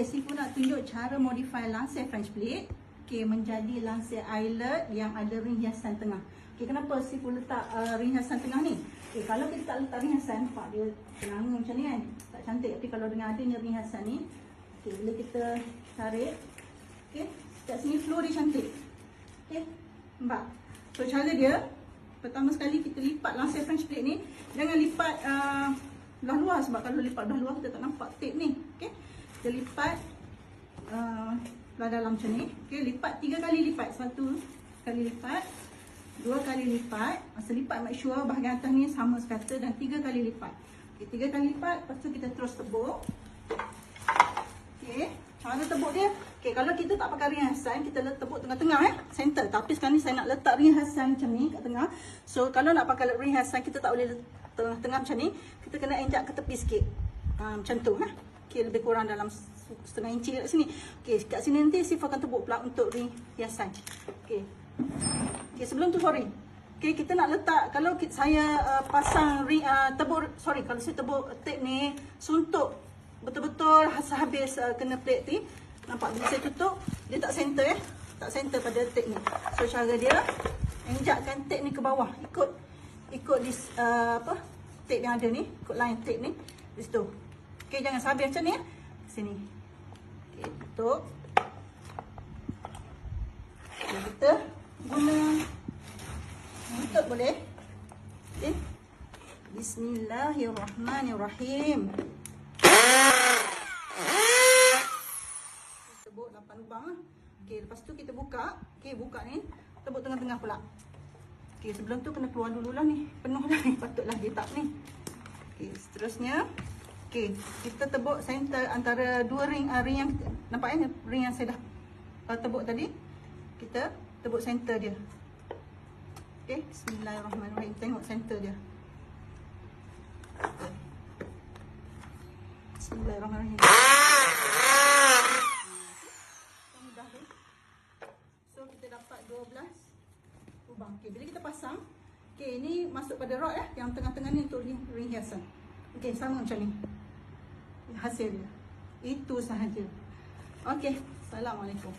Si pun nak tunjuk cara modify langsir French plate menjadi langsir eyelet yang ada ring hiasan tengah. Kenapa si pun letak ring hiasan tengah ni? Kalau kita tak letak ring hiasan, nampak dia terangga macam ni kan, tak cantik. Tapi kalau dengan adanya ring hiasan ni, bila kita tarik, kat sini flow dia cantik. Nampak? So cara dia, pertama sekali kita lipat langsir French plate ni. Jangan lipat belah luar, sebab kalau lipat belah luar kita tak nampak tape ni. Kita lipat belah dalam macam ni. Lipat 3 kali lipat. 1 kali lipat, 2 kali lipat. Masa lipat make sure bahagian atas ni sama sekata, dan 3 kali lipat. 3 kali lipat, lepas tu kita terus tebuk. Cara tebuk dia, kalau kita tak pakai ring hiasan, kita tebuk tengah-tengah center. Tapi sekarang ni saya nak letak ring hiasan macam ni kat tengah. So kalau nak pakai ring hiasan, kita tak boleh tengah-tengah macam ni. Kita kena injak ke tepi sikit. Macam tu lebih kurang dalam setengah inci kat sini. Kat sini nanti Sif akan tebuk pula untuk ring hiasan. Sebelum tu sorry. Kita nak letak, kalau saya pasang ring kalau saya tebuk tape ni suntuk betul-betul sehabis kena plate ni. Nampak bila saya tutup, dia tak center tak center pada tape ni. So cara dia, injakkan tape ni ke bawah, ikut this tape yang ada ni, ikut line tape ni di situ. Jangan sehabis macam ni sini. Tutup. Kita guna tutup boleh. Bismillahirrahmanirrahim. Tebuk 8 lubang lah. Lepas tu kita buka. Buka ni, tebuk tengah-tengah pula. Sebelum tu kena keluar dulu lah ni. Penuh dah ni, patutlah dia tak ni. Seterusnya, kita tebuk center antara dua ring yang nampak ring yang saya dah tebuk tadi. Kita tebuk center dia. Bismillahirrahmanirrahim. Tengok center dia. Bismillahirrahmanirrahim. Mudah tu. So kita dapat 12 lubang. Bila kita pasang, ini masuk pada rod yang tengah-tengah ni untuk ring hiasan. Sama macam ni hasil dia. Itu sahaja. Assalamualaikum.